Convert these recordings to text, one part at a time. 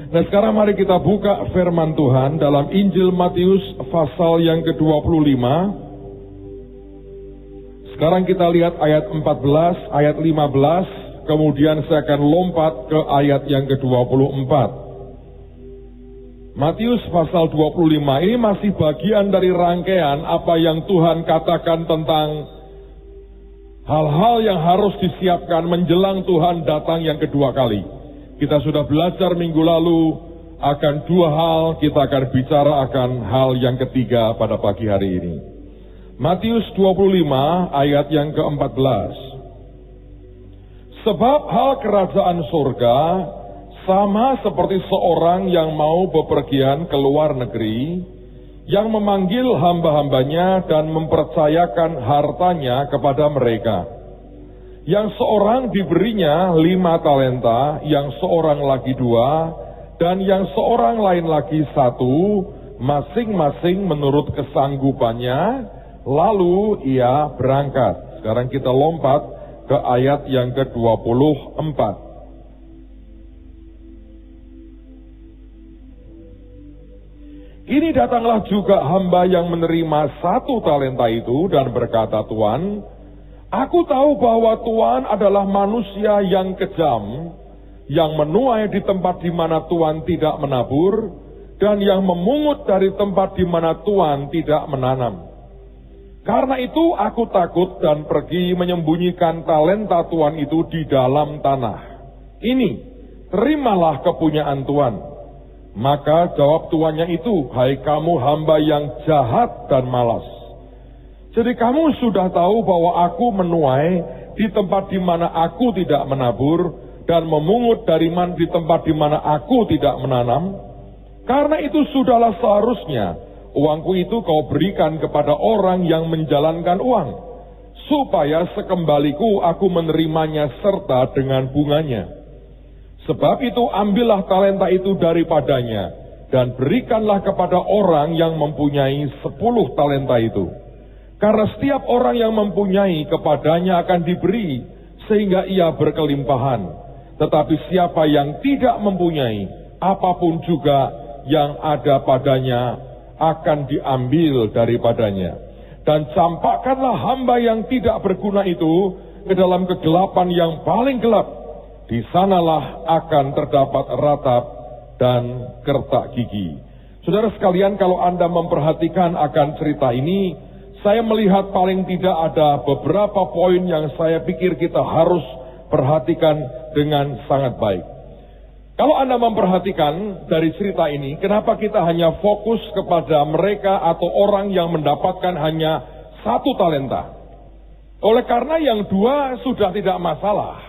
Nah sekarang mari kita buka firman Tuhan dalam Injil Matius pasal yang ke-25. Sekarang kita lihat ayat 14, ayat 15, kemudian saya akan lompat ke ayat yang ke-24. Matius pasal 25 ini masih bagian dari rangkaian apa yang Tuhan katakan tentang hal-hal yang harus disiapkan menjelang Tuhan datang yang kedua kali. Kita sudah belajar minggu lalu akan dua hal, kita akan bicara akan hal yang ketiga pada pagi hari ini. Matius 25 ayat yang ke-14. Sebab hal kerajaan surga sama seperti seorang yang mau bepergian ke luar negeri, yang memanggil hamba-hambanya dan mempercayakan hartanya kepada mereka. Yang seorang diberinya 5 talenta, yang seorang lagi 2, dan yang seorang lain lagi 1, masing-masing menurut kesanggupannya, lalu ia berangkat. Sekarang kita lompat ke ayat yang ke-24. Ini datanglah juga hamba yang menerima 1 talenta itu dan berkata, Tuan, aku tahu bahwa Tuhan adalah manusia yang kejam, yang menuai di tempat di mana Tuhan tidak menabur, dan yang memungut dari tempat di mana Tuhan tidak menanam. Karena itu aku takut dan pergi menyembunyikan talenta Tuhan itu di dalam tanah. Ini, terimalah kepunyaan Tuhan. Maka jawab tuannya itu, hai kamu hamba yang jahat dan malas. Jadi kamu sudah tahu bahwa aku menuai di tempat di mana aku tidak menabur dan memungut di tempat di mana aku tidak menanam. Karena itu sudahlah seharusnya uangku itu kau berikan kepada orang yang menjalankan uang, supaya sekembaliku aku menerimanya serta dengan bunganya. Sebab itu ambillah talenta itu daripadanya dan berikanlah kepada orang yang mempunyai 10 talenta itu. Karena setiap orang yang mempunyai kepadanya akan diberi sehingga ia berkelimpahan. Tetapi siapa yang tidak mempunyai, apapun juga yang ada padanya akan diambil daripadanya. Dan campakkanlah hamba yang tidak berguna itu ke dalam kegelapan yang paling gelap. Di sanalah akan terdapat ratap dan kertak gigi. Saudara sekalian, kalau Anda memperhatikan akan cerita ini, saya melihat paling tidak ada beberapa poin yang saya pikir kita harus perhatikan dengan sangat baik. Kalau Anda memperhatikan dari cerita ini, kenapa kita hanya fokus kepada mereka atau orang yang mendapatkan hanya 1 talenta? Oleh karena yang 2 sudah tidak masalah.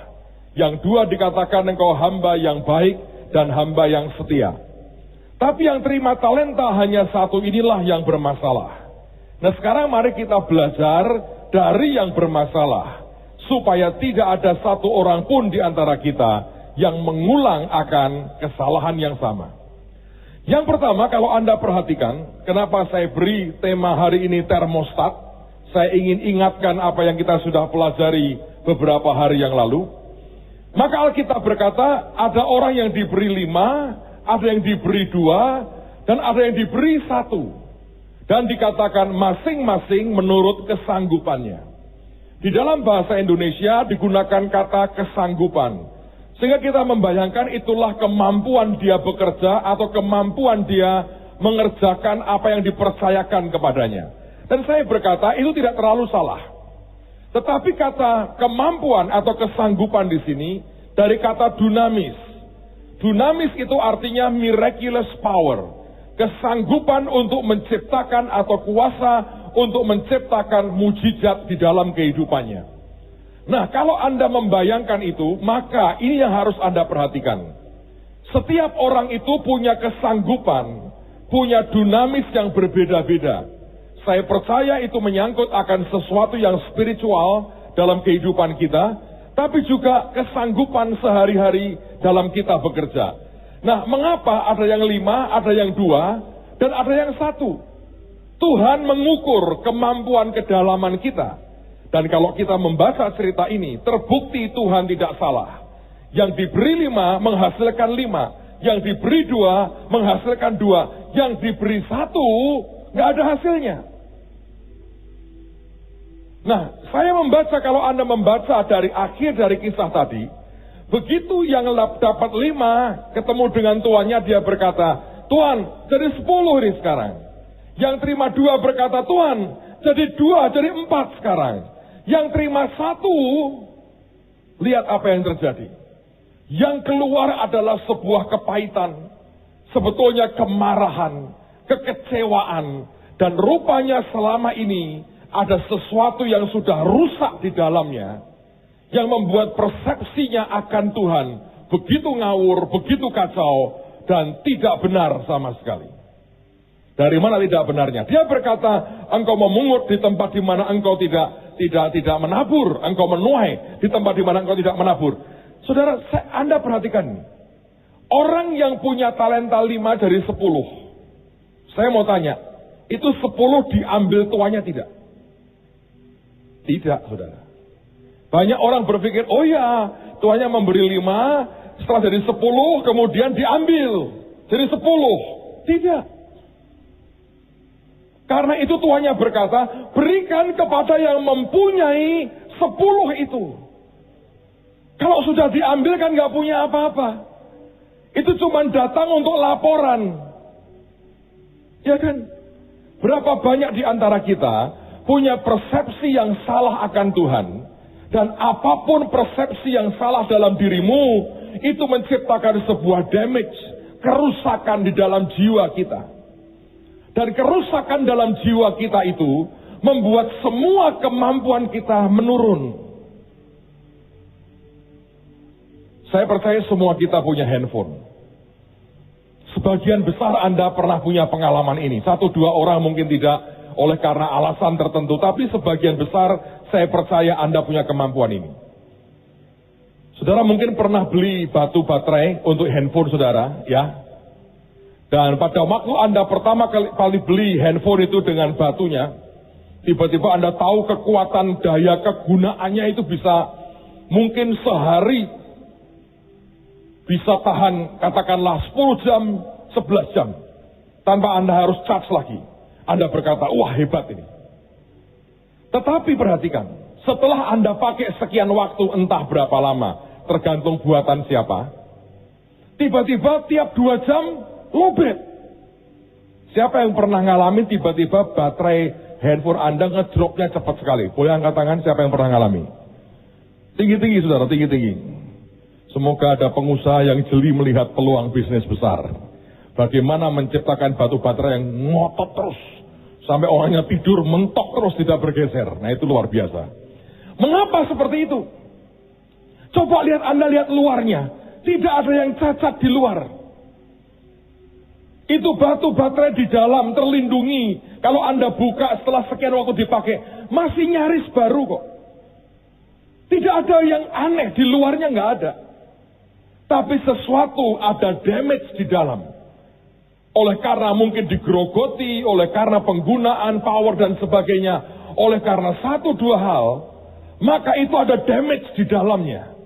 Yang 2 dikatakan engkau hamba yang baik dan hamba yang setia. Tapi yang terima talenta hanya 1 inilah yang bermasalah. Nah sekarang mari kita belajar dari yang bermasalah. Supaya tidak ada 1 orang pun di antara kita yang mengulang akan kesalahan yang sama. Yang pertama, kalau Anda perhatikan, kenapa saya beri tema hari ini termostat? Saya ingin ingatkan apa yang kita sudah pelajari beberapa hari yang lalu. Maka Alkitab berkata, ada orang yang diberi 5, ada yang diberi 2, dan ada yang diberi 1. Dan dikatakan masing-masing menurut kesanggupannya. Di dalam bahasa Indonesia digunakan kata kesanggupan. Sehingga kita membayangkan itulah kemampuan dia bekerja atau kemampuan dia mengerjakan apa yang dipercayakan kepadanya. Dan saya berkata itu tidak terlalu salah. Tetapi kata kemampuan atau kesanggupan di sini dari kata dunamis. Dunamis itu artinya miraculous power. Kesanggupan untuk menciptakan atau kuasa untuk menciptakan mujizat di dalam kehidupannya. Nah, kalau Anda membayangkan itu, maka ini yang harus Anda perhatikan. Setiap orang itu punya kesanggupan, punya dunamis yang berbeda-beda. Saya percaya itu menyangkut akan sesuatu yang spiritual dalam kehidupan kita, tapi juga kesanggupan sehari-hari dalam kita bekerja. Nah, mengapa ada yang 5, ada yang 2, dan ada yang 1? Tuhan mengukur kemampuan kedalaman kita. Dan kalau kita membaca cerita ini, terbukti Tuhan tidak salah. Yang diberi 5 menghasilkan 5. yang diberi 2 menghasilkan 2, yang diberi 1 nggak ada hasilnya. Nah, saya membaca, kalau Anda membaca dari akhir dari kisah tadi, begitu yang dapat 5 ketemu dengan tuannya, dia berkata, Tuan, jadi 10 ini sekarang. Yang terima 2 berkata, Tuan, jadi 2, jadi 4 sekarang. Yang terima 1, lihat apa yang terjadi. Yang keluar adalah sebuah kepahitan, sebetulnya kemarahan, kekecewaan, dan rupanya selama ini ada sesuatu yang sudah rusak di dalamnya, yang membuat persepsinya akan Tuhan begitu ngawur, begitu kacau, dan tidak benar sama sekali. Dari mana tidak benarnya? Dia berkata, engkau memungut di tempat di mana engkau tidak menabur, engkau menuai di tempat di mana engkau tidak menabur. Saudara, Anda perhatikan, orang yang punya talenta 5 dari 10, saya mau tanya, itu 10 diambil tuannya tidak? Tidak, saudara. Banyak orang berpikir, oh ya, tuannya memberi 5, setelah jadi 10, kemudian diambil jadi 10. Tidak. Karena itu tuannya berkata, berikan kepada yang mempunyai 10 itu. Kalau sudah diambil kan gak punya apa-apa. Itu cuma datang untuk laporan. Ya kan? Berapa banyak di antara kita punya persepsi yang salah akan Tuhan. Dan apapun persepsi yang salah dalam dirimu, itu menciptakan sebuah damage, kerusakan di dalam jiwa kita. Dan kerusakan dalam jiwa kita itu membuat semua kemampuan kita menurun. Saya percaya semua kita punya handphone. Sebagian besar Anda pernah punya pengalaman ini. 1-2 orang mungkin tidak, oleh karena alasan tertentu. Tapi sebagian besar saya percaya Anda punya kemampuan ini. Saudara mungkin pernah beli batu baterai untuk handphone saudara, ya. Dan pada waktu Anda pertama kali beli handphone itu dengan batunya, tiba-tiba Anda tahu kekuatan daya kegunaannya itu bisa mungkin sehari bisa tahan katakanlah 10 jam, 11 jam. Tanpa Anda harus charge lagi. Anda berkata, wah hebat ini. Tetapi perhatikan, setelah Anda pakai sekian waktu, entah berapa lama, tergantung buatan siapa, tiba-tiba tiap 2 jam, lowbat. Siapa yang pernah ngalamin tiba-tiba baterai handphone Anda ngedropnya cepat sekali? Boleh angkat tangan siapa yang pernah ngalami? Tinggi-tinggi saudara, tinggi-tinggi. Semoga ada pengusaha yang jeli melihat peluang bisnis besar. Bagaimana menciptakan batu baterai yang ngotot terus. Sampai orangnya tidur mentok terus tidak bergeser. Nah itu luar biasa. Mengapa seperti itu? Coba Anda lihat luarnya. Tidak ada yang cacat di luar. Itu batu baterai di dalam terlindungi. Kalau Anda buka setelah sekian waktu dipakai, masih nyaris baru kok. Tidak ada yang aneh di luarnya, nggak ada. Tapi sesuatu ada damage di dalam. Oleh karena mungkin digerogoti, oleh karena penggunaan power dan sebagainya, oleh karena 1-2 hal, maka itu ada damage di dalamnya.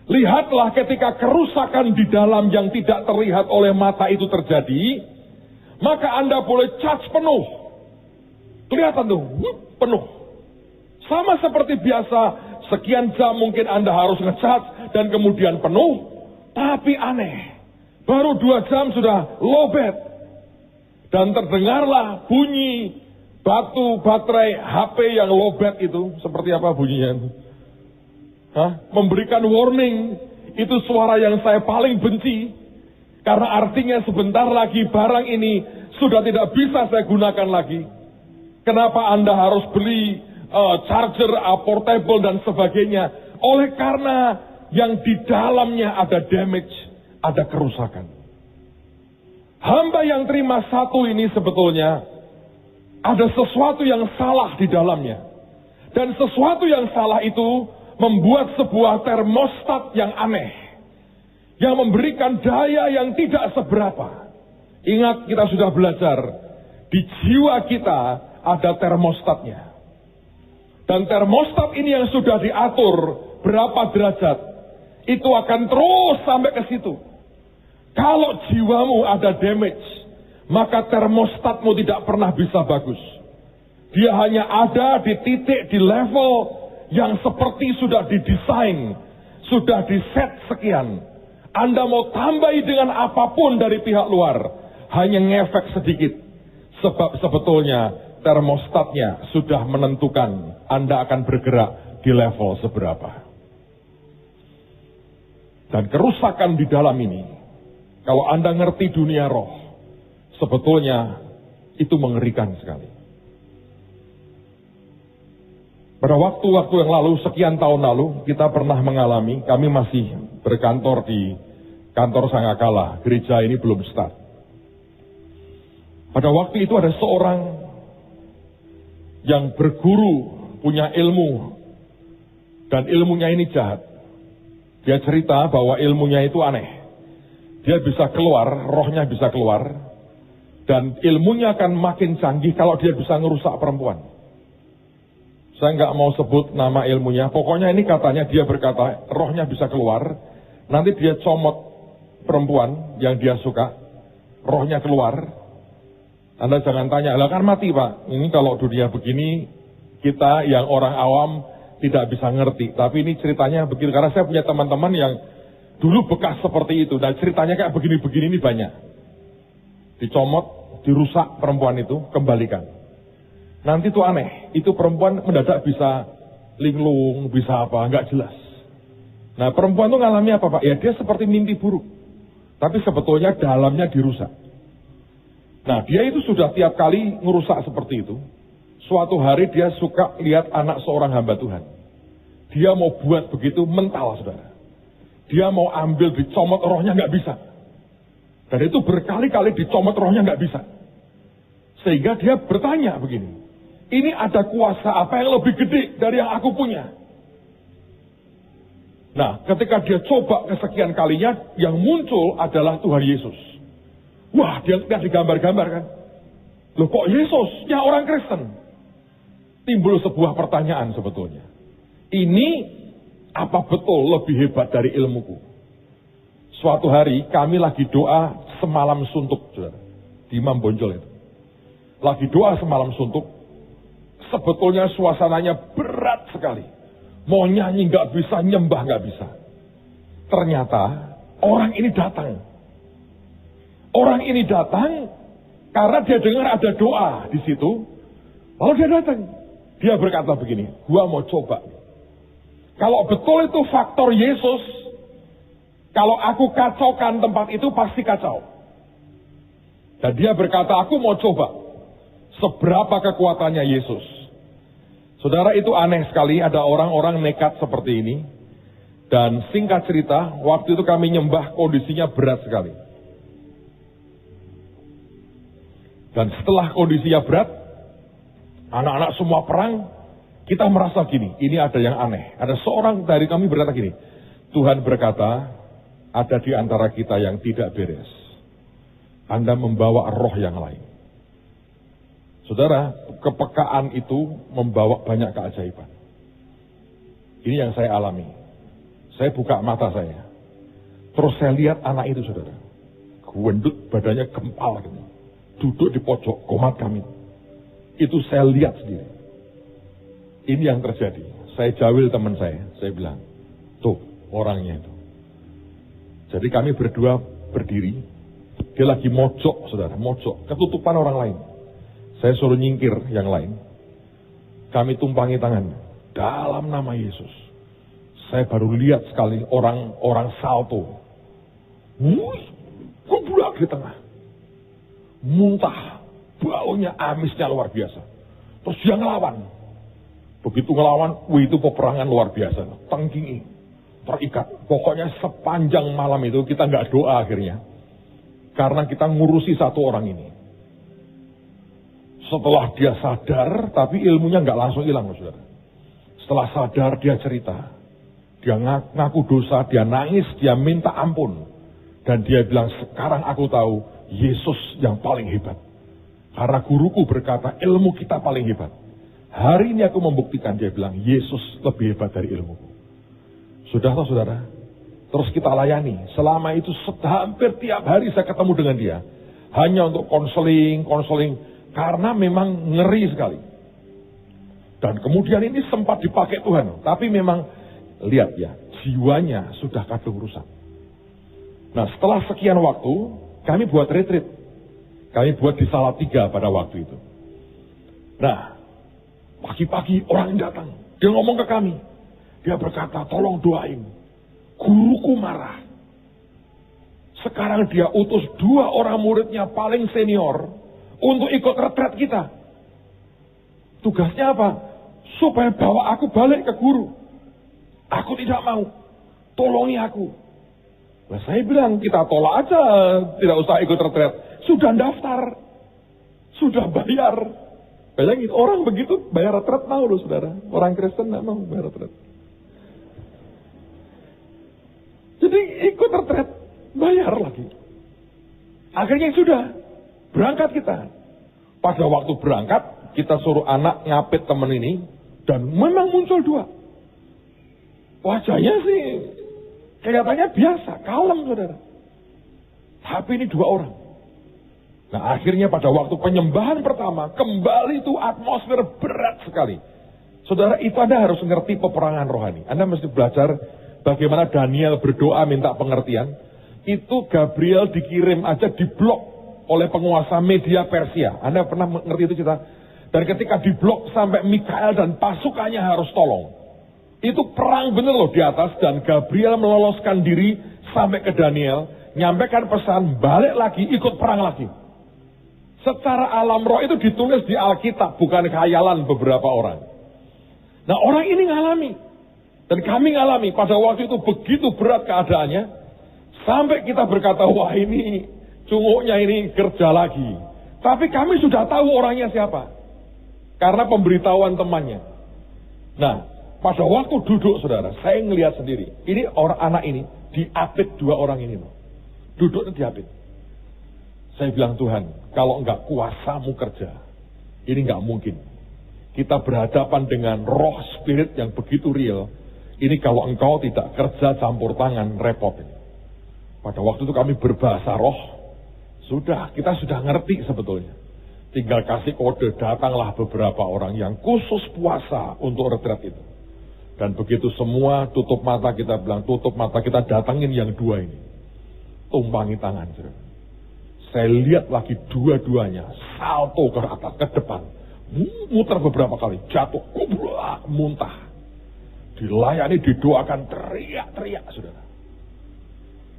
Lihatlah ketika kerusakan di dalam yang tidak terlihat oleh mata itu terjadi, maka Anda boleh charge penuh. Kelihatan tuh, penuh. Sama seperti biasa, sekian jam mungkin Anda harus nge-charge dan kemudian penuh. Tapi aneh, baru 2 jam sudah lowbat. Dan terdengarlah bunyi batu baterai HP yang lowbat itu. Seperti apa bunyinya? Memberikan warning. Itu suara yang saya paling benci. Karena artinya sebentar lagi barang ini sudah tidak bisa saya gunakan lagi. Kenapa Anda harus beli charger, portable dan sebagainya? Oleh karena yang di dalamnya ada damage, ada kerusakan. Hamba yang terima 1 ini sebetulnya ada sesuatu yang salah di dalamnya. Dan sesuatu yang salah itu membuat sebuah termostat yang aneh. Yang memberikan daya yang tidak seberapa. Ingat kita sudah belajar, di jiwa kita ada termostatnya. Dan termostat ini yang sudah diatur berapa derajat, itu akan terus sampai ke situ. Kalau jiwamu ada damage, maka termostatmu tidak pernah bisa bagus. Dia hanya ada di titik, di level yang seperti sudah didesain, sudah diset sekian. Anda mau tambahi dengan apapun dari pihak luar, hanya ngefek sedikit. Sebab sebetulnya termostatnya sudah menentukan Anda akan bergerak di level seberapa. Dan kerusakan di dalam ini, kalau Anda ngerti dunia roh, sebetulnya itu mengerikan sekali. Pada waktu-waktu yang lalu, sekian tahun lalu, kita pernah mengalami, kami masih berkantor di kantor Sangakala, gereja ini belum start. Pada waktu itu ada seorang yang berguru, punya ilmu, dan ilmunya ini jahat. Dia cerita bahwa ilmunya itu aneh. Dia bisa keluar, rohnya bisa keluar, dan ilmunya akan makin canggih kalau dia bisa ngerusak perempuan. Saya nggak mau sebut nama ilmunya, pokoknya ini katanya dia berkata, rohnya bisa keluar, nanti dia comot perempuan yang dia suka, rohnya keluar. Anda jangan tanya, lah kan mati Pak, ini kalau dunia begini, kita yang orang awam tidak bisa ngerti. Tapi ini ceritanya begini, karena saya punya teman-teman yang dulu bekas seperti itu, dan ceritanya kayak begini-begini ini banyak. Dicomot, dirusak perempuan itu, kembalikan. Nanti itu aneh, itu perempuan mendadak bisa linglung, bisa apa, nggak jelas. Nah perempuan itu ngalami apa Pak? Ya dia seperti mimpi buruk, tapi sebetulnya dalamnya dirusak. Nah dia itu sudah tiap kali ngerusak seperti itu. Suatu hari dia suka lihat anak seorang hamba Tuhan. Dia mau buat begitu mental saudara. Dia mau ambil dicomot rohnya nggak bisa. Dan itu berkali-kali dicomot rohnya nggak bisa. Sehingga dia bertanya begini. Ini ada kuasa apa yang lebih gede dari yang aku punya? Nah, ketika dia coba kesekian kalinya, yang muncul adalah Tuhan Yesus. Wah, dia digambar-gambar kan. Loh kok Yesus? Ya orang Kristen. Timbul sebuah pertanyaan sebetulnya. Ini apa betul lebih hebat dari ilmuku? Suatu hari kami lagi doa semalam suntuk, saudara. Di Imam Bonjol itu. Lagi doa semalam suntuk. Sebetulnya suasananya berat sekali. Mau nyanyi nggak bisa, nyembah nggak bisa. Ternyata orang ini datang. Orang ini datang karena dia dengar ada doa di situ. Lalu dia datang. Dia berkata begini, gua mau coba. Kalau betul itu faktor Yesus, kalau aku kacaukan tempat itu pasti kacau. Dan dia berkata, aku mau coba. Seberapa kekuatannya Yesus. Saudara, itu aneh sekali ada orang-orang nekat seperti ini. Dan singkat cerita, waktu itu kami nyembah kondisinya berat sekali. Dan setelah kondisinya berat, anak-anak semua perang, kita merasa gini, ini ada yang aneh. Ada seorang dari kami berkata gini, Tuhan berkata, ada di antara kita yang tidak beres. Anda membawa roh yang lain. Saudara, kepekaan itu membawa banyak keajaiban. Ini yang saya alami. Saya buka mata saya. Terus saya lihat anak itu, saudara. Gendut, badannya gempal. Gitu. Duduk di pojok komat kami. Itu saya lihat sendiri. Ini yang terjadi. Saya jawil teman saya. Saya bilang, tuh orangnya itu. Jadi kami berdua berdiri. Dia lagi mojok, saudara. Mojok. Ketutupan orang lain. Saya suruh nyingkir yang lain. Kami tumpangi tangan. Dalam nama Yesus. Saya baru lihat sekali orang salto. Kuburak di tengah. Muntah. Baunya amisnya luar biasa. Terus dia ngelawan. Begitu ngelawan, itu peperangan luar biasa. Tengkingi. Terikat. Pokoknya sepanjang malam itu kita nggak doa akhirnya. Karena kita ngurusi satu orang ini. Setelah dia sadar, tapi ilmunya nggak langsung hilang, saudara. Setelah sadar, dia cerita. Dia ngaku dosa, dia nangis, dia minta ampun. Dan dia bilang, sekarang aku tahu, Yesus yang paling hebat. Karena guruku berkata, ilmu kita paling hebat. Hari ini aku membuktikan, dia bilang, Yesus lebih hebat dari ilmuku. Sudah toh, saudara? Terus kita layani. Selama itu hampir tiap hari saya ketemu dengan dia. Hanya untuk konseling. Karena memang ngeri sekali. Dan kemudian ini sempat dipakai Tuhan. Tapi memang, lihat ya, jiwanya sudah kadung rusak. Nah, setelah sekian waktu, kami buat retreat. Kami buat di Salatiga pada waktu itu. Nah, pagi-pagi orang datang. Dia ngomong ke kami. Dia berkata, tolong doain. Guruku marah. Sekarang dia utus 2 orang muridnya paling senior untuk ikut retret kita. Tugasnya apa? Supaya bawa aku balik ke guru. Aku tidak mau. Tolongi aku. Nah, saya bilang, kita tolak aja. Tidak usah ikut retret. Sudah daftar. Sudah bayar. Bayangin, orang begitu bayar retret mau loh saudara. Orang Kristen tidak mau bayar retret. Jadi ikut retret, bayar lagi. Akhirnya sudah, berangkat kita. Pada waktu berangkat, kita suruh anak nyapit teman ini, dan memang muncul 2. Wajahnya sih kelihatannya biasa, kalem saudara. Tapi ini 2 orang. Nah, akhirnya pada waktu penyembahan pertama, kembali itu atmosfer berat sekali. Saudara, itu Anda harus ngerti peperangan rohani. Anda mesti belajar bagaimana Daniel berdoa minta pengertian. Itu Gabriel dikirim aja diblok oleh penguasa Media Persia. Anda pernah mengerti itu cerita? Dan ketika diblok sampai Mikael dan pasukannya harus tolong. Itu perang bener loh di atas, dan Gabriel meloloskan diri sampai ke Daniel, nyampaikan pesan, balik lagi, ikut perang lagi. Secara alam roh itu ditulis di Alkitab, bukan khayalan beberapa orang. Nah, orang ini ngalami. Dan kami ngalami pada waktu itu begitu berat keadaannya, sampai kita berkata, wah ini cunguknya ini kerja lagi. Tapi kami sudah tahu orangnya siapa. Karena pemberitahuan temannya. Nah, pada waktu duduk saudara, saya ngelihat sendiri. Ini orang anak ini, diapit 2 orang ini. Duduknya diapit. Saya bilang, Tuhan, kalau enggak kuasamu kerja, ini enggak mungkin. Kita berhadapan dengan roh spirit yang begitu real. Ini kalau engkau tidak kerja campur tangan, repot. Pada waktu itu kami berbahasa roh. Sudah, kita sudah ngerti sebetulnya. Tinggal kasih kode, datanglah beberapa orang yang khusus puasa untuk retret itu. Dan begitu semua tutup mata, kita bilang tutup mata, kita datangin yang 2 ini. Tumpangi tangan, saudara. Saya lihat lagi dua-duanya salto ke atas, ke depan. Muter beberapa kali, jatuh, kublak, muntah. Dilayani, didoakan, teriak-teriak, saudara.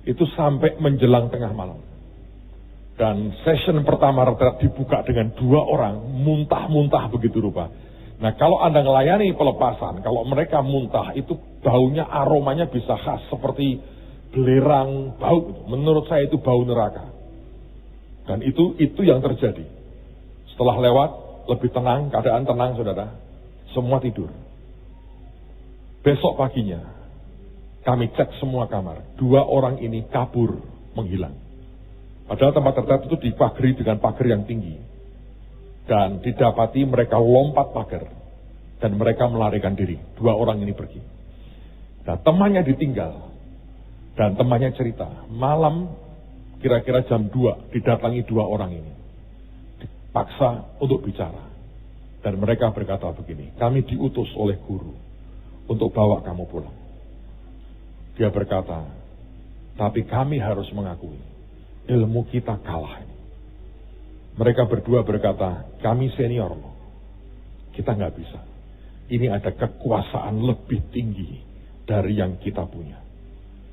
Itu sampai menjelang tengah malam. Dan session pertama retret dibuka dengan 2 orang, muntah-muntah begitu rupa. Nah, kalau Anda melayani pelepasan, kalau mereka muntah, itu baunya, aromanya bisa khas, seperti belerang bau. Menurut saya itu bau neraka. Dan itu yang terjadi. Setelah lewat, lebih tenang, keadaan tenang saudara. Semua tidur. Besok paginya, kami cek semua kamar. 2 orang ini kabur, menghilang. Padahal tempat retret itu dipagari dengan pagar yang tinggi. Dan didapati mereka lompat pagar. Dan mereka melarikan diri. 2 orang ini pergi. Nah, temannya ditinggal. Dan temannya cerita, malam kira-kira jam 2 didatangi 2 orang ini. Dipaksa untuk bicara. Dan mereka berkata begini, kami diutus oleh guru untuk bawa kamu pulang. Dia berkata, tapi kami harus mengakui, ilmu kita kalah. Mereka berdua berkata, kami senior loh. Kita nggak bisa. Ini ada kekuasaan lebih tinggi dari yang kita punya.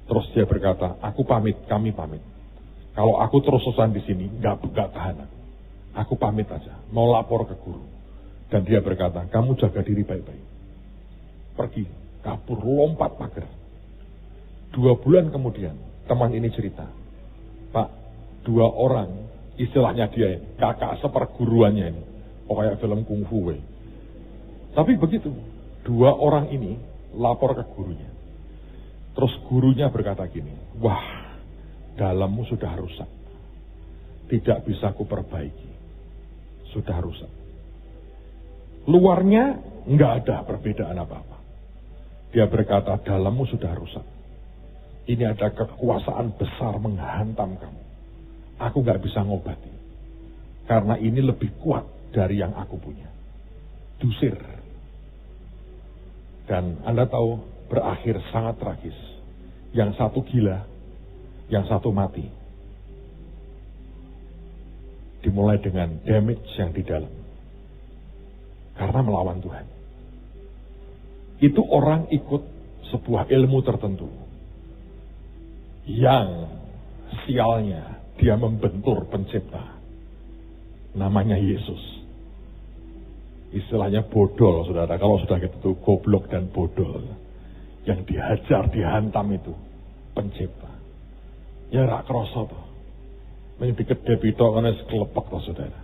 Terus dia berkata, aku pamit, kami pamit. Kalau aku terus-terusan di sini, nggak tahan. Aku pamit aja, mau lapor ke guru. Dan dia berkata, kamu jaga diri baik-baik. Pergi, kabur, lompat pagar. 2 bulan kemudian, teman ini cerita, Pak, 2 orang, istilahnya dia ini, kakak seperguruannya ini, kayak film kungfu. Tapi begitu, 2 orang ini lapor ke gurunya. Terus gurunya berkata gini, wah, dalammu sudah rusak. Tidak bisa kuperbaiki. Sudah rusak. Luarnya nggak ada perbedaan apa-apa. Dia berkata, dalammu sudah rusak. Ini ada kekuasaan besar menghantam kamu. Aku gak bisa ngobati. Karena ini lebih kuat dari yang aku punya. Diusir. Dan Anda tahu, berakhir sangat tragis. Yang satu gila, yang satu mati. Dimulai dengan damage yang di dalam. Karena melawan Tuhan. Itu orang ikut sebuah ilmu tertentu. Yang sialnya dia membentur pencipta. Namanya Yesus. Istilahnya bodol, saudara. Kalau sudah gitu, goblok dan bodol. Yang dihajar, dihantam itu pencipta. Ya rak kroso toh. Yang dikedep itu karena sekelepek toh, saudara.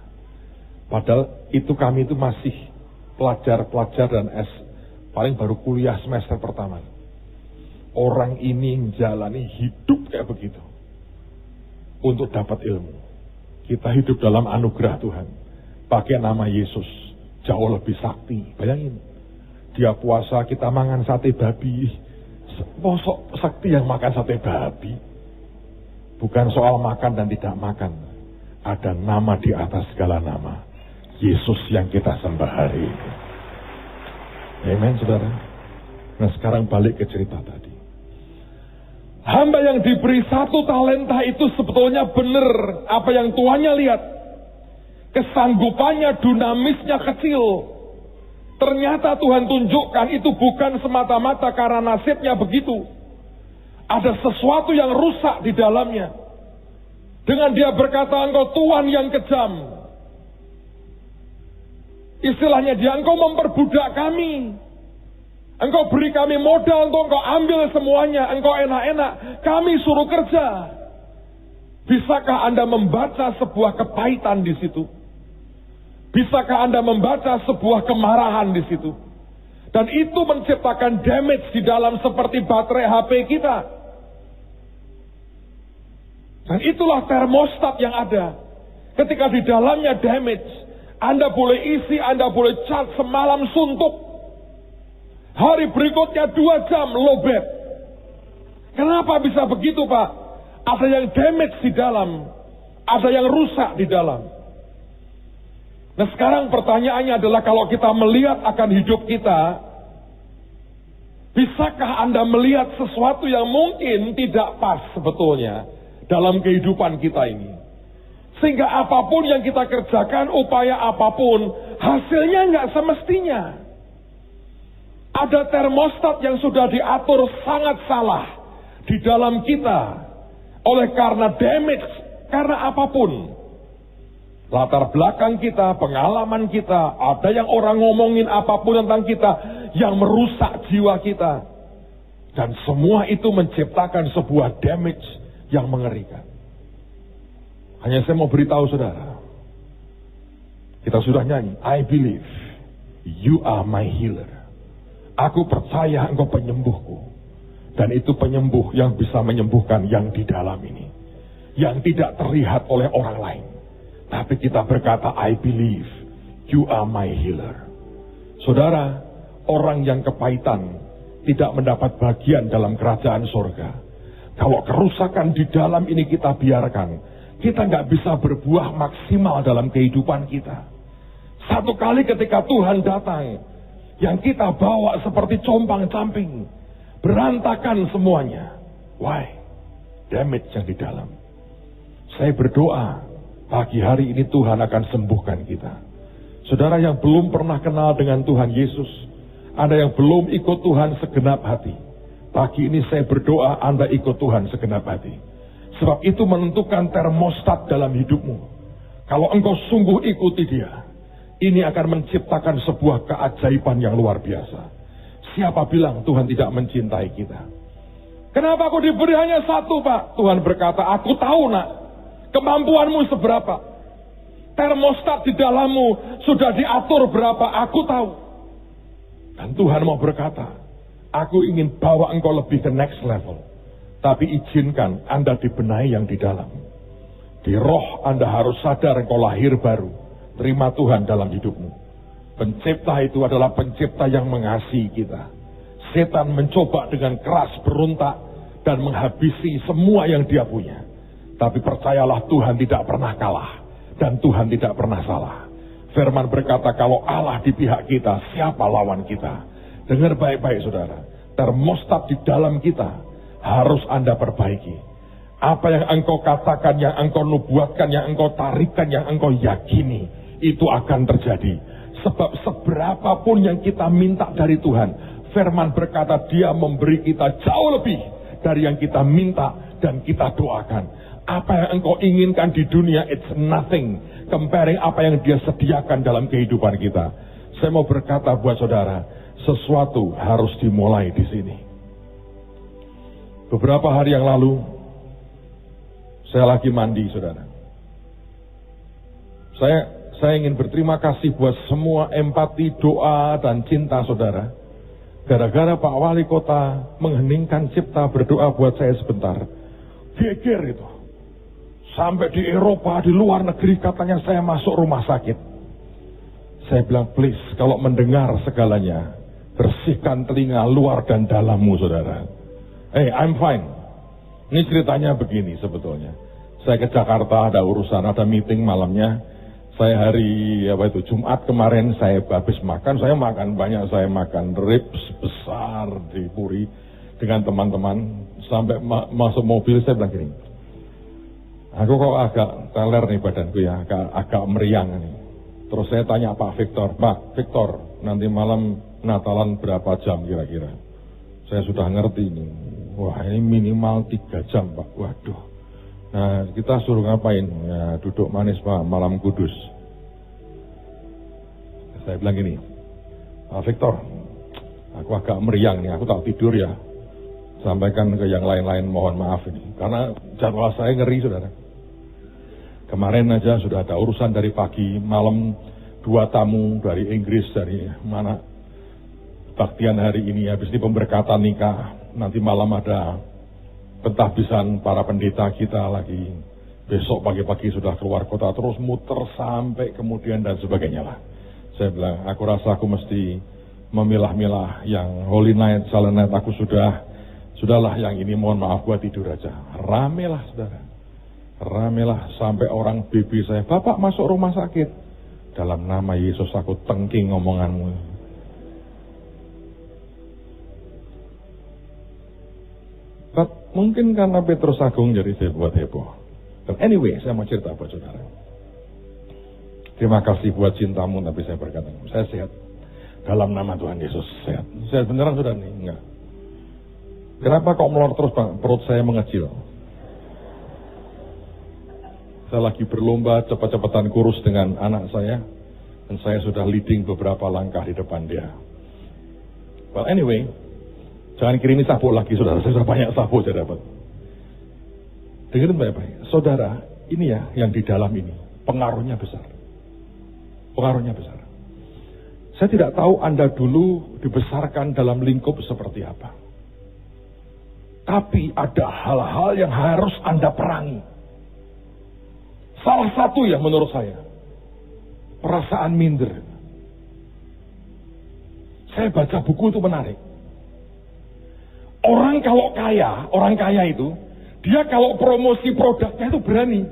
Padahal itu kami itu masih pelajar-pelajar dan paling baru kuliah semester pertama. Orang ini menjalani hidup kayak begitu. Untuk dapat ilmu. Kita hidup dalam anugerah Tuhan. Pakai nama Yesus. Jauh lebih sakti. Bayangin. Dia puasa, kita makan sate babi. Mosok sakti yang makan sate babi. Bukan soal makan dan tidak makan. Ada nama di atas segala nama. Yesus yang kita sembah hari ini. Amen, saudara. Nah, sekarang balik ke cerita tadi. Hamba yang diberi 1 talenta itu sebetulnya benar apa yang tuannya lihat. Kesanggupannya, dinamisnya kecil. Ternyata Tuhan tunjukkan itu bukan semata-mata karena nasibnya begitu. Ada sesuatu yang rusak di dalamnya. Dengan dia berkata, engkau Tuhan yang kejam. Istilahnya dia, engkau memperbudak kami. Engkau beri kami modal untuk engkau ambil semuanya. Engkau enak-enak. Kami suruh kerja. Bisakah Anda membaca sebuah kepahitan di situ? Bisakah Anda membaca sebuah kemarahan di situ? Dan itu menciptakan damage di dalam seperti baterai HP kita. Dan itulah termostat yang ada. Ketika di dalamnya damage, Anda boleh isi, Anda boleh charge semalam suntuk. Hari berikutnya 2 jam lowbat. Kenapa bisa begitu, Pak? Ada yang damage di dalam. Ada yang rusak di dalam. Nah, sekarang pertanyaannya adalah kalau kita melihat akan hidup kita, bisakah Anda melihat sesuatu yang mungkin tidak pas sebetulnya dalam kehidupan kita ini? Sehingga apapun yang kita kerjakan, upaya apapun, hasilnya nggak semestinya. Ada termostat yang sudah diatur sangat salah di dalam kita. Oleh karena damage, karena apapun. Latar belakang kita, pengalaman kita, ada yang orang ngomongin apapun tentang kita yang merusak jiwa kita. Dan semua itu menciptakan sebuah damage yang mengerikan. Hanya saya mau beritahu saudara. Kita sudah nyanyi, I believe you are my healer. Aku percaya engkau penyembuhku. Dan itu penyembuh yang bisa menyembuhkan yang di dalam ini. Yang tidak terlihat oleh orang lain. Tapi kita berkata, I believe you are my healer. Saudara, orang yang kepahitan tidak mendapat bagian dalam kerajaan surga. Kalau kerusakan di dalam ini kita biarkan, kita nggak bisa berbuah maksimal dalam kehidupan kita. Satu kali ketika Tuhan datang, yang kita bawa seperti compang-camping, berantakan semuanya. Why? Damage yang di dalam. Saya berdoa, pagi hari ini Tuhan akan sembuhkan kita. Saudara yang belum pernah kenal dengan Tuhan Yesus, Anda yang belum ikut Tuhan segenap hati, pagi ini saya berdoa Anda ikut Tuhan segenap hati. Sebab itu menentukan termostat dalam hidupmu. Kalau engkau sungguh ikuti dia, ini akan menciptakan sebuah keajaiban yang luar biasa. Siapa bilang Tuhan tidak mencintai kita? Kenapa aku diberi hanya 1, Pak? Tuhan berkata, aku tahu nak, kemampuanmu seberapa. Termostat di dalammu sudah diatur berapa, aku tahu. Dan Tuhan mau berkata, aku ingin bawa engkau lebih ke next level. Tapi izinkan Anda dibenahi yang di dalam. Di roh Anda harus sadar engkau lahir baru. Terima Tuhan dalam hidupmu. Pencipta itu adalah pencipta yang mengasihi kita. Setan mencoba dengan keras berontak dan menghabisi semua yang dia punya. Tapi percayalah, Tuhan tidak pernah kalah dan Tuhan tidak pernah salah. Firman berkata, kalau Allah di pihak kita, siapa lawan kita? Dengar baik-baik saudara, termostat di dalam kita harus Anda perbaiki. Apa yang engkau katakan, yang engkau nubuatkan, yang engkau tarikan, yang engkau yakini, itu akan terjadi. Sebab seberapapun yang kita minta dari Tuhan, firman berkata dia memberi kita jauh lebih dari yang kita minta dan kita doakan. Apa yang engkau inginkan di dunia, it's nothing comparing apa yang dia sediakan dalam kehidupan kita. Saya mau berkata buat saudara, sesuatu harus dimulai di sini. Beberapa hari yang lalu, saya lagi mandi, saudara. Saya ingin berterima kasih buat semua empati, doa, dan cinta saudara. Gara-gara Pak Wali Kota mengheningkan cipta berdoa buat saya sebentar, geger itu. Sampai di Eropa, di luar negeri katanya saya masuk rumah sakit. Saya bilang, please, kalau mendengar segalanya, bersihkan telinga luar dan dalammu, saudara. I'm fine. Ini ceritanya begini sebetulnya. Saya ke Jakarta, ada urusan, ada meeting malamnya. Saya hari Jumat kemarin saya habis makan, saya makan banyak, saya makan ribs besar di Puri dengan teman-teman. Sampai masuk mobil saya bilang gini, aku kok agak teler nih badanku ya, agak meriang nih. Terus saya tanya Pak Victor, nanti malam Natalan berapa jam kira-kira? Saya sudah ngerti nih, wah ini minimal 3 jam Pak, waduh. Nah kita suruh ngapain? Ya duduk manis Pak, malam kudus. Saya bilang gini, Pak Victor, aku agak meriang nih, aku tak tidur ya. Sampaikan ke yang lain-lain, mohon maaf ini. Karena jadwal saya ngeri saudara. Kemarin aja sudah ada urusan dari pagi, malam 2 tamu dari Inggris, dari mana baktian hari ini, habis ini pemberkatan nikah, nanti malam ada pentahbisan para pendeta kita lagi, besok pagi-pagi sudah keluar kota, terus muter sampai kemudian dan sebagainya lah. Saya bilang, aku rasa aku mesti memilah-milah yang Holy Night, Silent Night, aku sudahlah yang ini mohon maaf gua tidur aja. Rame lah saudara. Ramelah sampai orang bibi saya, Bapak masuk rumah sakit. Dalam nama Yesus aku tengking ngomonganmu. Mungkin karena Petrus Agung jadi saya buat heboh. But anyway, saya mau cerita buat saudara. Terima kasih buat cintamu, tapi saya berkata, saya sehat. Dalam nama Tuhan Yesus, sehat. Sehat beneran saudara nih? Enggak. Kenapa kok melor terus Pak? Perut saya mengecil. Saya lagi berlomba cepat-cepatan kurus dengan anak saya, dan saya sudah leading beberapa langkah di depan dia. Well anyway, jangan kirimi sabuk lagi saudara, saya sudah banyak sabuk saya dapat. Dengerin baik-baik, saudara, ini ya yang di dalam ini, pengaruhnya besar. Pengaruhnya besar. Saya tidak tahu Anda dulu dibesarkan dalam lingkup seperti apa. Tapi ada hal-hal yang harus Anda perangi. Salah satu yang menurut saya, perasaan minder. Saya baca buku itu menarik. Orang kalau kaya, orang kaya itu, dia kalau promosi produknya itu berani.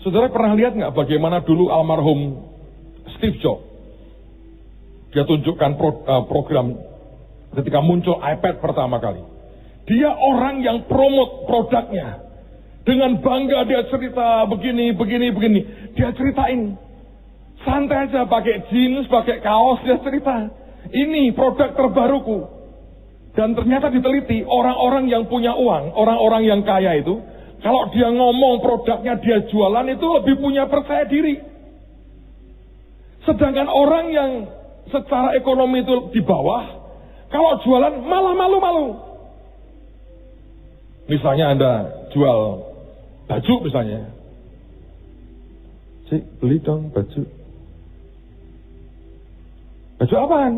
Saudara pernah lihat nggak bagaimana dulu almarhum Steve Jobs? Dia tunjukkan program ketika muncul iPad pertama kali. Dia orang yang promote produknya. Dengan bangga dia cerita begini. Dia ceritain. Santai aja pakai jeans, pakai kaos, dia cerita. Ini produk terbaruku. Dan ternyata diteliti, orang-orang yang punya uang, orang-orang yang kaya itu, kalau dia ngomong produknya dia jualan itu lebih punya percaya diri. Sedangkan orang yang secara ekonomi itu di bawah, kalau jualan malah malu-malu. Misalnya Anda jual baju misalnya. Cik, beli dong baju. Baju apaan?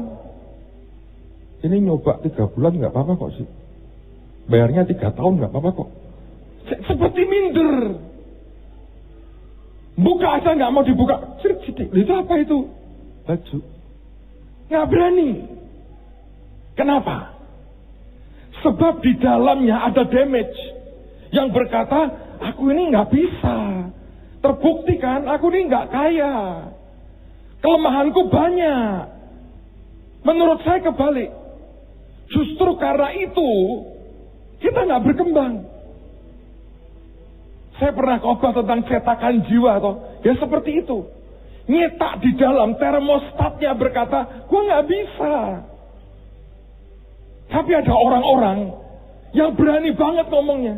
Ini nyoba 3 bulan nggak apa-apa kok sih. Bayarnya 3 tahun nggak apa-apa kok. Seperti minder. Buka aja nggak mau dibuka. Sidik. Itu apa itu? Baju. Nggak berani. Kenapa? Sebab di dalamnya ada damage yang berkata, aku ini nggak bisa. Terbukti kan, aku ini nggak kaya. Kelemahanku banyak. Menurut saya kebalik. Justru karena itu, kita nggak berkembang. Saya pernah khotbah tentang cetakan jiwa, toh. Ya seperti itu. Nyetak di dalam termostatnya berkata, gue nggak bisa. Tapi ada orang-orang yang berani banget ngomongnya.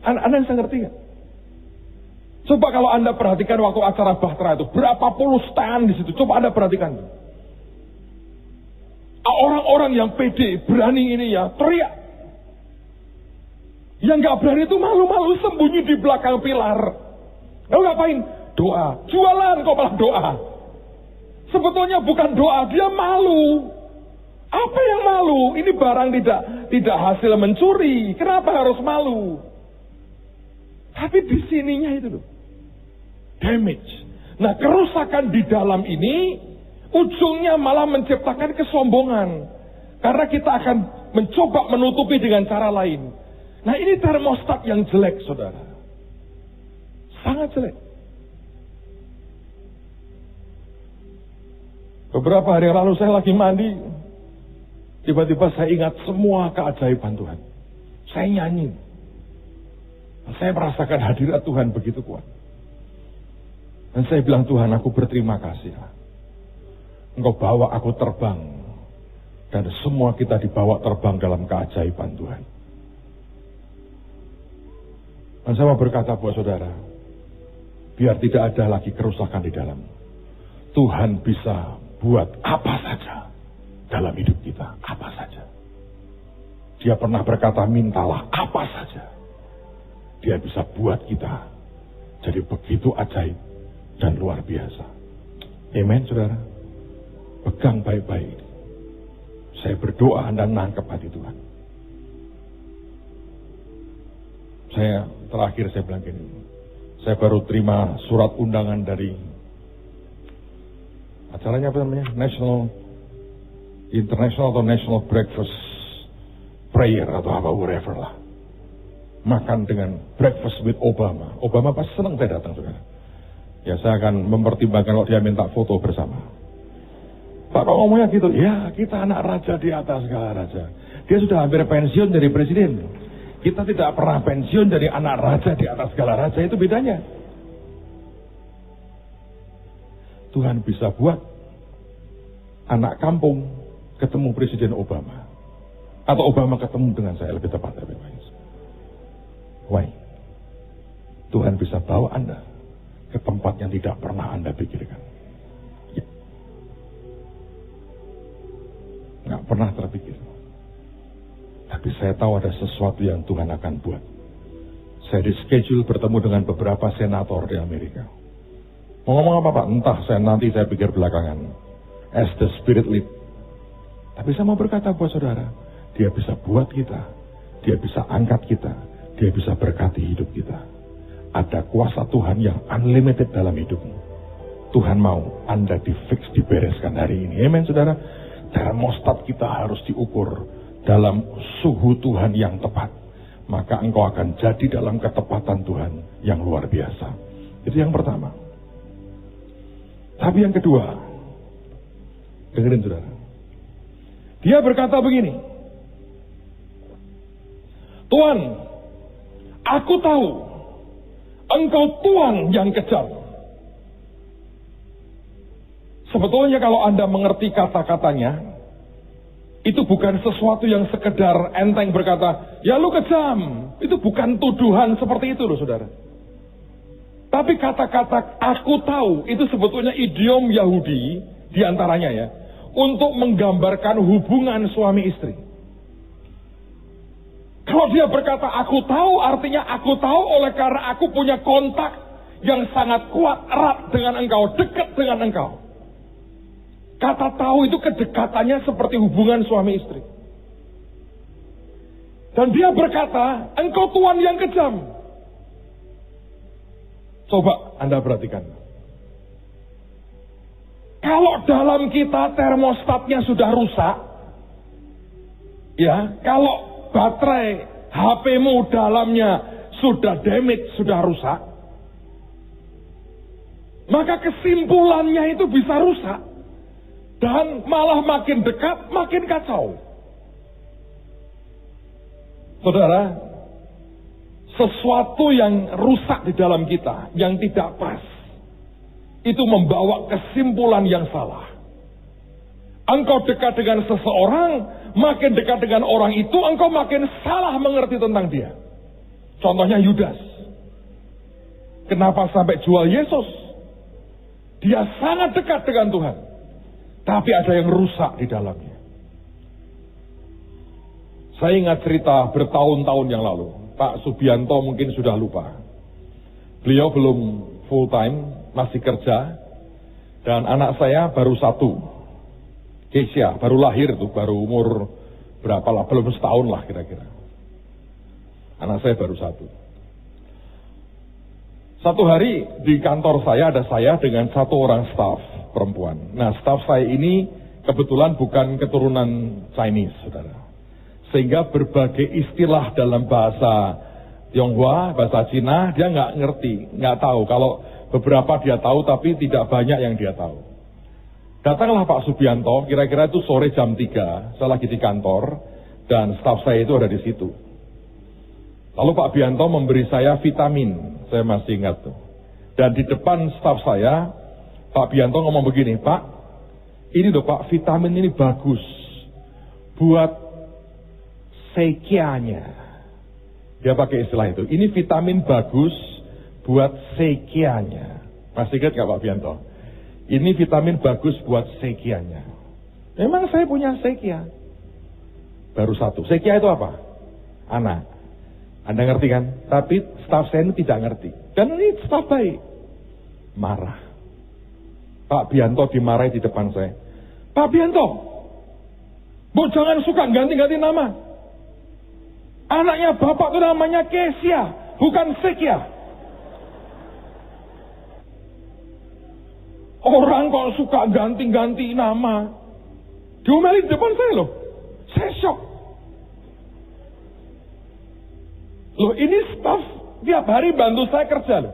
Anda bisa ngerti nggak? Coba kalau Anda perhatikan waktu acara Bahtera itu, berapa puluh stand di situ. Coba Anda perhatikan. Orang-orang yang pede, berani ini ya, teriak. Yang nggak berani itu malu-malu sembunyi di belakang pilar. Lalu ngapain? Doa. Jualan kok malah doa. Sebetulnya bukan doa, dia malu. Apa yang malu? Ini barang tidak hasil mencuri. Kenapa harus malu? Tapi di sininya itu loh. Damage. Nah, kerusakan di dalam ini ujungnya malah menciptakan kesombongan. Karena kita akan mencoba menutupi dengan cara lain. Nah, ini termostat yang jelek, saudara. Sangat jelek. Beberapa hari yang lalu saya lagi mandi. Tiba-tiba saya ingat semua keajaiban Tuhan. Saya nyanyi. Saya merasakan hadirat Tuhan begitu kuat. Dan saya bilang, Tuhan, aku berterima kasih. Engkau bawa aku terbang. Dan semua kita dibawa terbang dalam keajaiban Tuhan. Dan saya mau berkata buat saudara, biar tidak ada lagi kerusakan di dalam. Tuhan bisa buat apa saja dalam hidup kita, apa saja. Dia pernah berkata, mintalah apa saja. Dia bisa buat kita jadi begitu ajaib dan luar biasa. Amen, saudara. Pegang baik-baik. Saya berdoa Anda nangkep hati Tuhan. Terakhir saya bilang gini. Saya baru terima surat undangan dari acaranya apa namanya? International atau National Breakfast Prayer atau apa, whatever lah. Makan dengan breakfast with Obama. Obama pasti senang saya datang, saudara. Ya, saya akan mempertimbangkan kalau dia minta foto bersama. Pak, kok ngomongnya gitu? Ya, kita anak raja di atas segala raja. Dia sudah hampir pensiun dari presiden. Kita tidak pernah pensiun dari anak raja di atas segala raja. Itu bedanya. Tuhan bisa buat anak kampung ketemu Presiden Obama. Atau Obama ketemu dengan saya, lebih tepat. Why? Tuhan bisa bawa Anda ke tempat yang tidak pernah Anda pikirkan. Ya. Nggak pernah terpikir. Tapi saya tahu ada sesuatu yang Tuhan akan buat. Saya di schedule bertemu dengan beberapa senator di Amerika. Mau ngomong apa Pak? Entah, nanti saya pikir belakangan. As the Spirit lead. Tapi saya mau berkata buat saudara, dia bisa buat kita. Dia bisa angkat kita. Dia bisa berkati hidup kita. Ada kuasa Tuhan yang unlimited dalam hidupmu. Tuhan mau Anda di-fix, dibereskan hari ini. Amen, saudara. Termostat kita harus diukur dalam suhu Tuhan yang tepat. Maka engkau akan jadi dalam ketepatan Tuhan yang luar biasa. Itu yang pertama. Tapi yang kedua, dengerin saudara. Dia berkata begini, Tuhan, aku tahu engkau Tuhan yang kejam. Sebetulnya kalau Anda mengerti kata-katanya, itu bukan sesuatu yang sekedar enteng berkata, ya lu kejam. Itu bukan tuduhan seperti itu loh saudara. Tapi kata-kata aku tahu, itu sebetulnya idiom Yahudi diantaranya ya. Untuk menggambarkan hubungan suami istri. Kalau dia berkata aku tahu, artinya aku tahu oleh karena aku punya kontak yang sangat kuat, erat dengan engkau, dekat dengan engkau. Kata tahu itu kedekatannya seperti hubungan suami istri. Dan dia berkata, engkau Tuhan yang kejam. Coba Anda perhatikan. Kalau dalam kita termostatnya sudah rusak, ya, kalau baterai HP-mu dalamnya sudah damage, sudah rusak, maka kesimpulannya itu bisa rusak. Dan malah makin dekat, makin kacau. Saudara, sesuatu yang rusak di dalam kita, yang tidak pas, itu membawa kesimpulan yang salah. Engkau dekat dengan seseorang, makin dekat dengan orang itu, engkau makin salah mengerti tentang dia. Contohnya Yudas. Kenapa sampai jual Yesus? Dia sangat dekat dengan Tuhan. Tapi ada yang rusak di dalamnya. Saya ingat cerita bertahun-tahun yang lalu. Pak Subianto mungkin sudah lupa. Beliau belum full time, masih kerja. Dan anak saya baru satu. Kesia, baru lahir tuh, baru umur berapa lah, belum setahun lah kira-kira. Anak saya baru satu. Satu hari di kantor saya ada saya dengan satu orang staf perempuan. Nah, staf saya ini kebetulan bukan keturunan Chinese, saudara. Sehingga berbagai istilah dalam bahasa Tionghoa, bahasa Cina, dia nggak ngerti, nggak tahu. Kalau beberapa dia tahu, tapi tidak banyak yang dia tahu. Datanglah Pak Subianto, kira-kira itu sore jam 3, saya lagi di kantor, dan staf saya itu ada di situ. Lalu Pak Bianto memberi saya vitamin, saya masih ingat tuh. Dan di depan staf saya, Pak Bianto ngomong begini, Pak, ini loh Pak, vitamin ini bagus buat sekianya. Dia pakai istilah itu. Ini vitamin bagus buat sekianya. Masih ingat gak Pak Bianto? Ini vitamin bagus buat sekianya. Memang saya punya sekia. Baru satu. Sekia itu apa? Anak. Anda ngerti kan? Tapi staf saya ini tidak ngerti. Dan ini staf baik. Marah. Pak Bianto dimarahi di depan saya. Pak Bianto, Bu jangan suka ganti-ganti nama. Anaknya Bapak itu namanya Kesia, bukan Sekia. Orang kok suka ganti-ganti nama. Diomelin di depan saya loh. Saya shock. Loh ini staf tiap hari bantu saya kerja loh.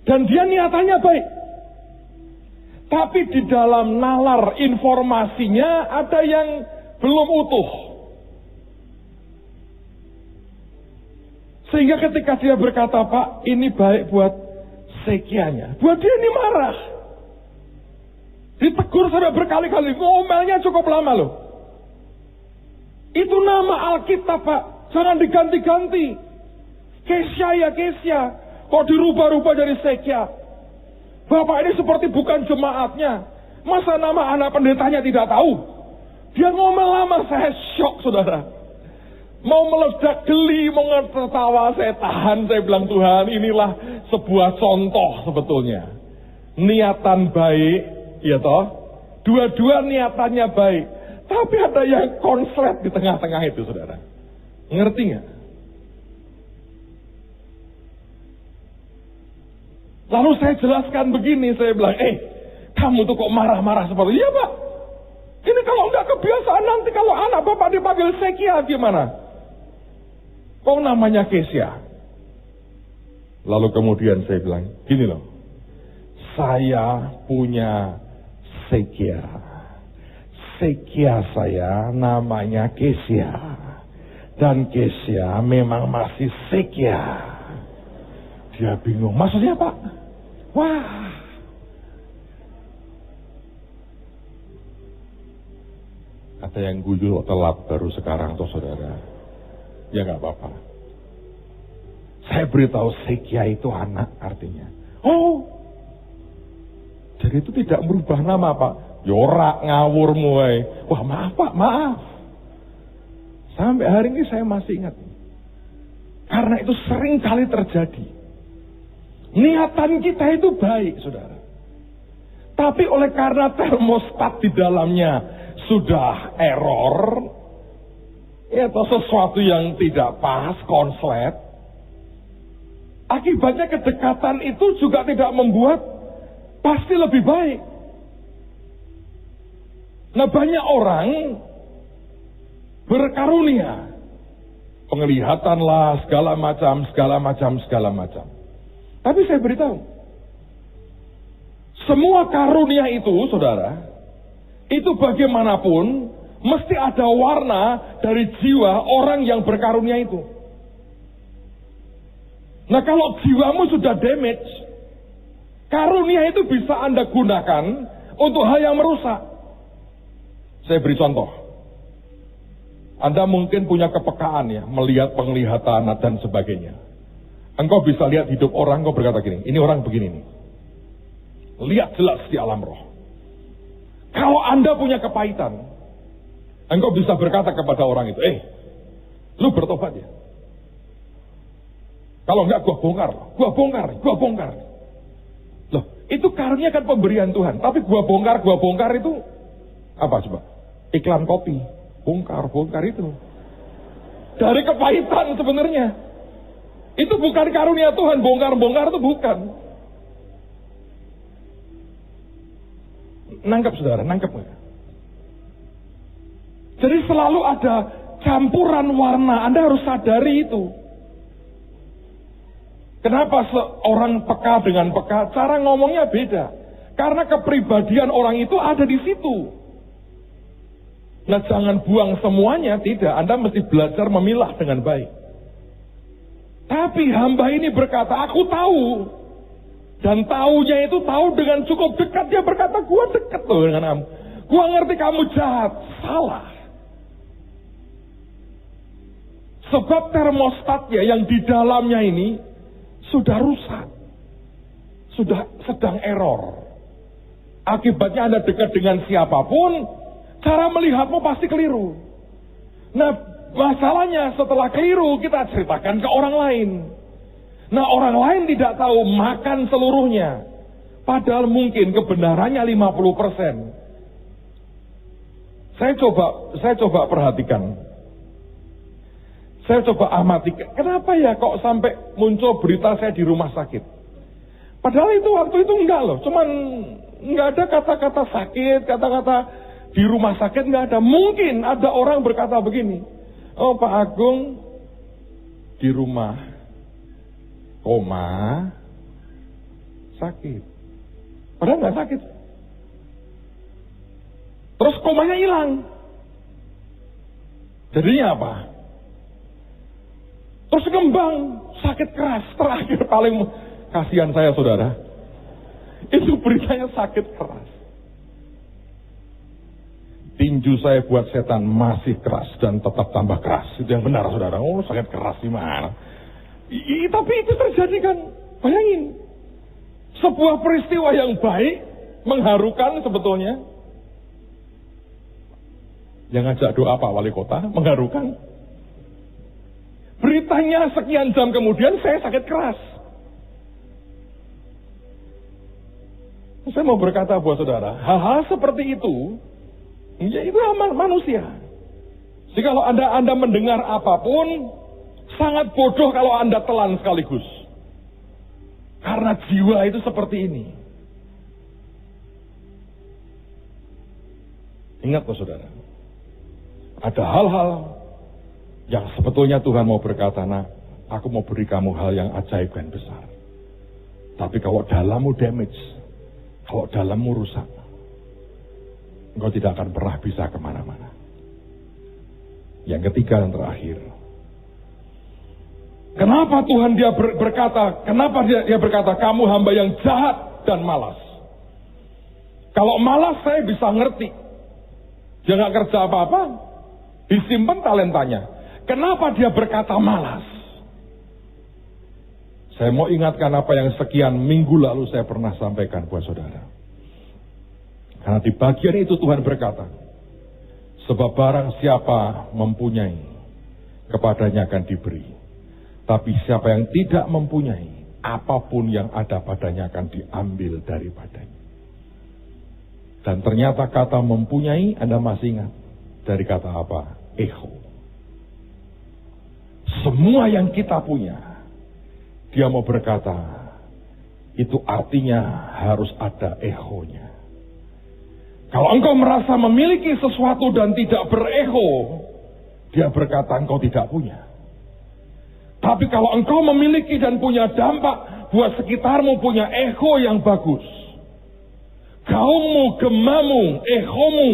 Dan dia niatannya baik. Tapi di dalam nalar informasinya ada yang belum utuh. Sehingga ketika dia berkata, Pak ini baik buat sekianya. Buat dia ini marah. Ditegur sampai berkali-kali. Ngomelnya cukup lama loh. Itu nama Alkitab Pak. Jangan diganti-ganti. Kesia ya Kesia. Kok dirubah-rubah jadi Sekia? Bapak ini seperti bukan jemaatnya. Masa nama anak pendetanya tidak tahu? Dia ngomel lama, saya syok saudara. Mau meledak geli, mau tertawa, saya tahan. Saya bilang Tuhan inilah sebuah contoh sebetulnya. Niatan baik, ya toh. Dua-dua niatannya baik. Tapi ada yang konslet di tengah-tengah itu saudara. Ngerti nggak? Lalu saya jelaskan begini, saya bilang, kamu tuh kok marah-marah seperti itu? Iya Pak, ini kalau nggak kebiasaan nanti kalau anak Bapak dipanggil Sekia gimana? Kok namanya Kesia? Lalu kemudian saya bilang, gini loh, saya punya Sekia. Sekia saya namanya Kesia. Dan Kesia memang masih Sekia. Dia bingung, maksudnya Pak? Wah. Ada yang guyu telat baru sekarang tuh saudara. Ya gak apa-apa. Saya beritahu Sekia itu anak artinya. Oh. Jadi itu tidak merubah nama Pak. Yorak ngawur muai. Wah maaf Pak, maaf. Sampai hari ini saya masih ingat. Karena itu sering kali terjadi. Niatan kita itu baik, saudara. Tapi oleh karena termostat di dalamnya sudah error, atau sesuatu yang tidak pas, konslet, akibatnya kedekatan itu juga tidak membuat pasti lebih baik. Nah, banyak orang berkarunia, penglihatan lah, segala macam. Tapi saya beritahu, semua karunia itu, saudara, itu bagaimanapun mesti ada warna dari jiwa orang yang berkarunia itu. Nah, kalau jiwamu sudah damage, karunia itu bisa Anda gunakan untuk hal yang merusak. Saya beri contoh. Anda mungkin punya kepekaan ya, melihat penglihatan dan sebagainya. Engkau bisa lihat hidup orang, engkau berkata gini, ini orang begini nih. Lihat jelas di alam roh. Kalau Anda punya kepahitan, engkau bisa berkata kepada orang itu, lu bertobat ya. Kalau enggak gua bongkar. Loh, itu karunia kan pemberian Tuhan. Tapi gua bongkar itu apa coba? Iklan kopi. Bongkar itu. Dari kepahitan sebenarnya. Itu bukan karunia Tuhan, bongkar itu bukan. Nangkep saudara, nangkep nggak? Jadi selalu ada campuran warna, Anda harus sadari itu. Kenapa seorang peka dengan peka, cara ngomongnya beda. Karena kepribadian orang itu ada di situ. Nah, jangan buang semuanya, tidak. Anda mesti belajar memilah dengan baik. Tapi hamba ini berkata, aku tahu. Dan taunya itu tahu dengan cukup dekat. Dia berkata, gua dekat loh dengan kamu. Gua ngerti kamu jahat. Salah. Sebab termostatnya yang di dalamnya ini sudah rusak. Sudah sedang error. Akibatnya Anda dekat dengan siapapun, cara melihatmu pasti keliru. Nah, masalahnya setelah keliru kita ceritakan ke orang lain. Nah, orang lain tidak tahu, makan seluruhnya. Padahal mungkin kebenarannya 50%. Saya coba perhatikan. Saya coba amati. Kenapa ya kok sampai muncul berita saya di rumah sakit? Padahal itu waktu itu enggak loh. Cuman enggak ada kata-kata sakit, kata-kata di rumah sakit enggak ada. Mungkin ada orang berkata begini. Oh, Pak Agung di rumah koma sakit. Padahal enggak sakit. Terus komanya hilang. Jadinya apa? Terus kembang, sakit keras. Terakhir paling kasihan saya saudara. Itu beritanya sakit keras. Tinju saya buat setan masih keras dan tetap tambah keras. Itu yang benar saudara. Oh, sakit keras gimana? Tapi itu terjadi kan. Bayangin. Sebuah peristiwa yang baik, mengharukan sebetulnya. Yang ngajak doa Pak Wali Kota, mengharukan. Beritanya sekian jam kemudian saya sakit keras. Saya mau berkata buat saudara, hal-hal seperti itu, ya itu manusia. Jadi kalau Anda mendengar apapun, sangat bodoh kalau Anda telan sekaligus. Karena jiwa itu seperti ini. Ingat loh saudara, ada hal-hal yang sebetulnya Tuhan mau berkata, nah, aku mau beri kamu hal yang ajaib dan besar. Tapi kalau dalammu damage, kalau dalammu rusak, engkau tidak akan pernah bisa kemana-mana. Yang ketiga dan terakhir, kenapa Tuhan dia berkata, kenapa dia berkata, kamu hamba yang jahat dan malas. Kalau malas saya bisa ngerti. Dia nggak kerja apa-apa, disimpan talentanya. Kenapa dia berkata malas? Saya mau ingatkan apa yang sekian minggu lalu saya pernah sampaikan buat saudara. Karena di bagian itu Tuhan berkata, sebab barang siapa mempunyai, kepadanya akan diberi. Tapi siapa yang tidak mempunyai, apapun yang ada padanya akan diambil daripadanya. Dan ternyata kata mempunyai, Anda masih ingat dari kata apa? Echo. Semua yang kita punya, dia mau berkata, itu artinya harus ada ehonya. Kalau engkau merasa memiliki sesuatu dan tidak bereho, dia berkata engkau tidak punya. Tapi kalau engkau memiliki dan punya dampak buat sekitarmu, punya eho yang bagus, gaungmu, gemamu, ehomu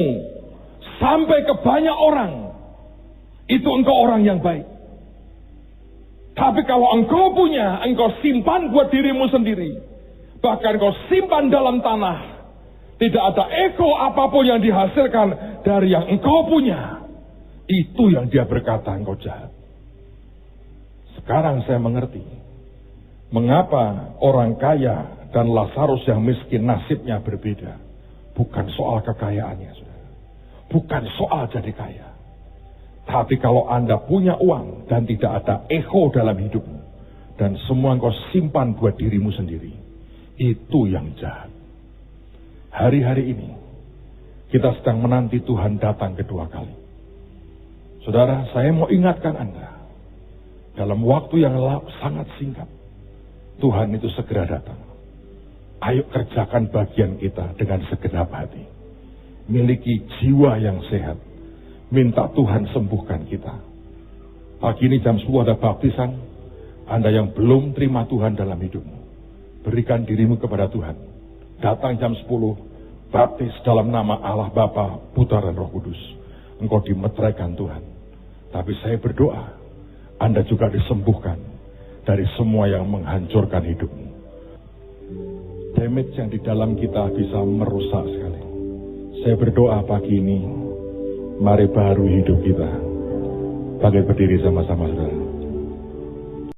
sampai ke banyak orang, itu engkau orang yang baik. Tapi kalau engkau punya, engkau simpan buat dirimu sendiri, bahkan engkau simpan dalam tanah, tidak ada eho apapun yang dihasilkan dari yang engkau punya, itu yang dia berkata engkau jahat. Sekarang saya mengerti mengapa orang kaya dan Lazarus yang miskin nasibnya berbeda. Bukan soal kekayaannya, saudara. Bukan soal jadi kaya. Tapi kalau Anda punya uang dan tidak ada eho dalam hidupmu, dan semua engkau simpan buat dirimu sendiri, itu yang jahat. Hari-hari ini kita sedang menanti Tuhan datang kedua kali. Saudara, saya mau ingatkan Anda, dalam waktu yang sangat singkat, Tuhan itu segera datang. Ayo kerjakan bagian kita dengan segenap hati. Miliki jiwa yang sehat. Minta Tuhan sembuhkan kita. Pagi ini jam 10 ada baptisan. Anda yang belum terima Tuhan dalam hidupmu, berikan dirimu kepada Tuhan. Datang jam 10, baptis dalam nama Allah Bapa, Putra dan Roh Kudus. Engkau dimeteraikan Tuhan. Tapi saya berdoa, Anda juga disembuhkan dari semua yang menghancurkan hidupmu. Damage yang di dalam kita bisa merusak sekali. Saya berdoa pagi ini, mari baharui hidup kita. Bangkit berdiri sama-sama, saudara.